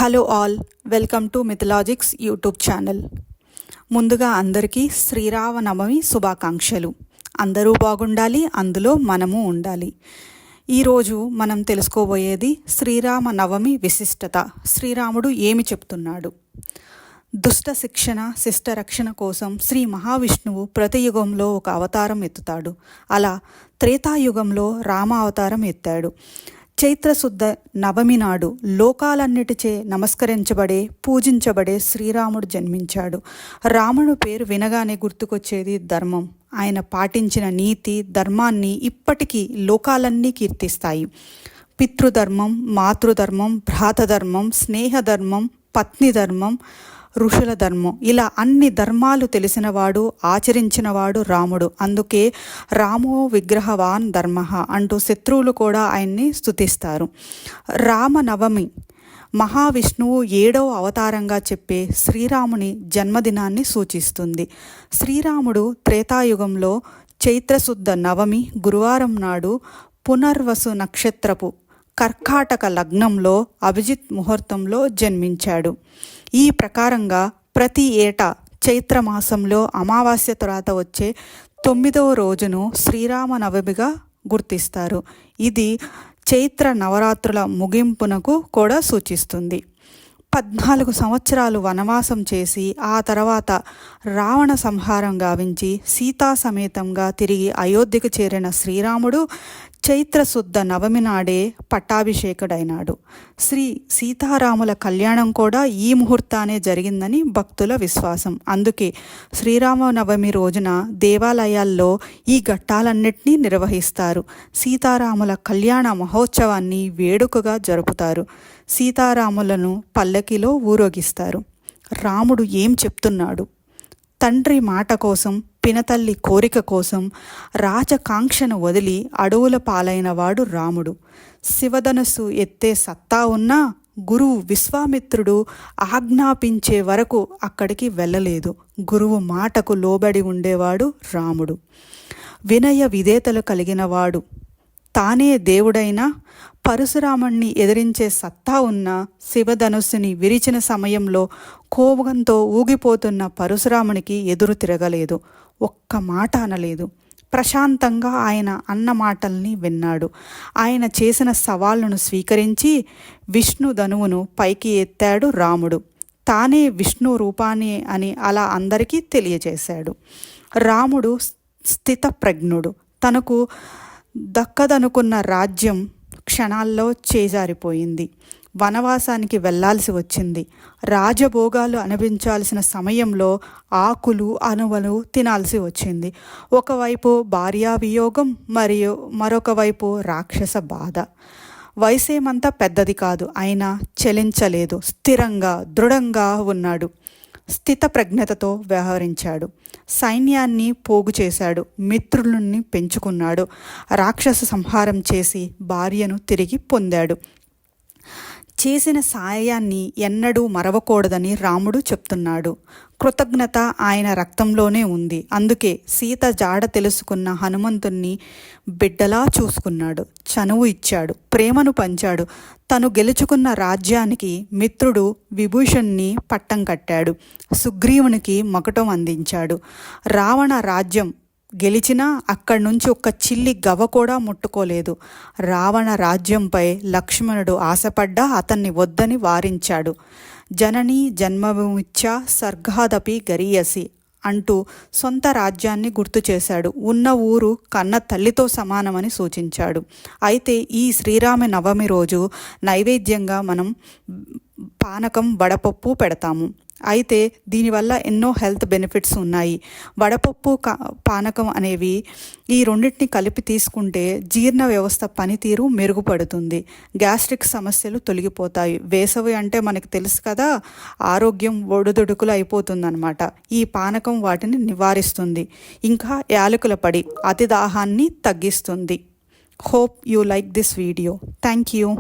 Hello all, welcome to mythologics YouTube channel. ముందుగా అందరికీ శ్రీరామనవమి శుభాకాంక్షలు. అందరూ బాగుండాలి, అందులో మనము ఉండాలి. ఈరోజు మనం తెలుసుకోబోయేది శ్రీరామనవమి విశిష్టత. శ్రీరాముడు ఏమి చెప్తున్నాడు? దుష్ట శిక్షణ, శిష్ట రక్షణ కోసం శ్రీ మహావిష్ణువు ప్రతి యుగంలో ఒక అవతారం ఎత్తుతాడు. అలా త్రేతాయుగంలో రామ అవతారం ఎత్తాడు. చైత్రశుద్ధ నవమి నాడు లోకాలన్నిటిచే నమస్కరించబడే, పూజించబడే శ్రీరాముడు జన్మించాడు. రాముడు పేరు వినగానే గుర్తుకొచ్చేది ధర్మం. ఆయన పాటించిన నీతి, ధర్మాన్ని ఇప్పటికీ లోకాలన్నీ కీర్తిస్తాయి. పితృధర్మం, మాతృధర్మం, భ్రాతధర్మం, స్నేహధర్మం, పత్ని ధర్మం, ఋషుల ధర్మం, ఇలా అన్ని ధర్మాలు తెలిసినవాడు, ఆచరించినవాడు రాముడు. అందుకే రామో విగ్రహవాన్ ధర్మ అంటూ శత్రువులు కూడా ఆయన్ని స్తుతిస్తారు. రామనవమి మహావిష్ణువు 7వ అవతారంగా చెప్పే శ్రీరాముని జన్మదినాన్ని సూచిస్తుంది. శ్రీరాముడు త్రేతాయుగంలో చైత్రశుద్ధ నవమి గురువారం నాడు పునర్వసు నక్షత్రపు కర్కాటక లగ్నంలో అభిజిత్ ముహూర్తంలో జన్మించాడు. ఈ ప్రకారంగా ప్రతి ఏటా చైత్రమాసంలో అమావాస్య తర్వాత వచ్చే 9వ రోజును శ్రీరామనవమిగా గుర్తిస్తారు. ఇది చైత్ర నవరాత్రుల ముగింపునకు కూడా సూచిస్తుంది. 14 సంవత్సరాలు వనవాసం చేసి ఆ తర్వాత రావణ సంహారం గావించి సీతా సమేతంగా తిరిగి అయోధ్యకు చేరిన శ్రీరాముడు చైత్రశుద్ధ నవమి నాడే పట్టాభిషేకుడైనాడు. శ్రీ సీతారాముల కళ్యాణం కూడా ఈ ముహూర్తానే జరిగిందని భక్తుల విశ్వాసం. అందుకే శ్రీరామనవమి రోజున దేవాలయాల్లో ఈ ఘట్టాలన్నింటినీ నిర్వహిస్తారు. సీతారాముల కళ్యాణ మహోత్సవాన్ని వేడుకగా జరుపుతారు. సీతారాములను పల్లకిలో ఊరేగిస్తారు. రాముడు ఏం చెప్తున్నాడు? తండ్రి మాట కోసం, పినతల్లి కోరిక కోసం రాజకాంక్షను వదిలి అడవుల పాలైనవాడు రాముడు. శివధనుస్సు ఎత్తే సత్తా ఉన్నా గురువు విశ్వామిత్రుడు ఆజ్ఞాపించే వరకు అక్కడికి వెళ్ళలేదు. గురువు మాటకు లోబడి ఉండేవాడు రాముడు. వినయ విధేతలు కలిగినవాడు. తానే దేవుడైనా పరశురాముణ్ణి ఎదిరించే సత్తా ఉన్న శివధనుస్సుని విరిచిన సమయంలో కోపంతో ఊగిపోతున్న పరశురామునికి ఎదురు తిరగలేదు. ఒక్క మాట అనలేదు. ప్రశాంతంగా ఆయన అన్న మాటల్ని విన్నాడు. ఆయన చేసిన సవాళ్లను స్వీకరించి విష్ణు ధనువును పైకి ఎత్తాడు రాముడు. తానే విష్ణు రూపాన్ని అని అలా అందరికీ తెలియజేశాడు. రాముడు స్థితప్రజ్ఞుడు. తనకు దక్కదనుకున్న రాజ్యం క్షణాల్లో చేజారిపోయింది. వనవాసానికి వెళ్లాల్సి వచ్చింది. రాజభోగాలు అనిపించాల్సిన సమయంలో ఆకులు అణువులు తినాల్సి వచ్చింది. ఒకవైపు భార్యా వియోగం, మరియు మరొక వైపు రాక్షస బాధ. వయసేమంతా పెద్దది కాదు, అయినా చలించలేదు. స్థిరంగా, దృఢంగా ఉన్నాడు. స్థిత ప్రజ్ఞతతో వ్యవహరించాడు. సైన్యాన్ని పోగు చేశాడు. మిత్రులని పెంచుకున్నాడు. రాక్షస సంహారం చేసి భార్యను తిరిగి పొందాడు. చేసిన సాయాన్ని ఎన్నడూ మరవకూడదని రాముడు చెప్తున్నాడు. కృతజ్ఞత ఆయన రక్తంలోనే ఉంది. అందుకే సీత జాడ తెలుసుకున్న హనుమంతుణ్ణి బిడ్డలా చూసుకున్నాడు. చనువు ఇచ్చాడు, ప్రేమను పంచాడు. తను గెలుచుకున్న రాజ్యానికి మిత్రుడు విభూషణ్ణి పట్టం కట్టాడు. సుగ్రీవునికి మకుటం అందించాడు. రావణ రాజ్యం గెలిచినా అక్కడి నుంచి ఒక్క చిల్లి గవ్వ కూడా ముట్టుకోలేదు. రావణ రాజ్యంపై లక్ష్మణుడు ఆశపడ్డా అతన్ని వద్దని వారించాడు. జననీ జన్మభూమిచ్చ సర్గాదపి గరీయసి అంటూ సొంత రాజ్యాన్ని గుర్తు చేశాడు. ఉన్న ఊరు కన్న తల్లితో సమానమని సూచించాడు. అయితే ఈ శ్రీరామ నవమి రోజు నైవేద్యంగా మనం పానకం, వడపప్పు పెడతాము. అయితే దీనివల్ల ఎన్నో హెల్త్ బెనిఫిట్స్ ఉన్నాయి. వడపప్పు, పానకం అనేవి ఈ రెండింటిని కలిపి తీసుకుంటే జీర్ణ వ్యవస్థ పనితీరు మెరుగుపడుతుంది. గ్యాస్ట్రిక్ సమస్యలు తొలగిపోతాయి. వేసవి అంటే మనకు తెలుసు కదా, ఆరోగ్యం ఒడుదుడుకులు అయిపోతుందన్నమాట. ఈ పానకం వాటిని నివారిస్తుంది. ఇంకా యాలకుల పడి అతి దాహాన్ని తగ్గిస్తుంది. Hope you like this video. Thank you.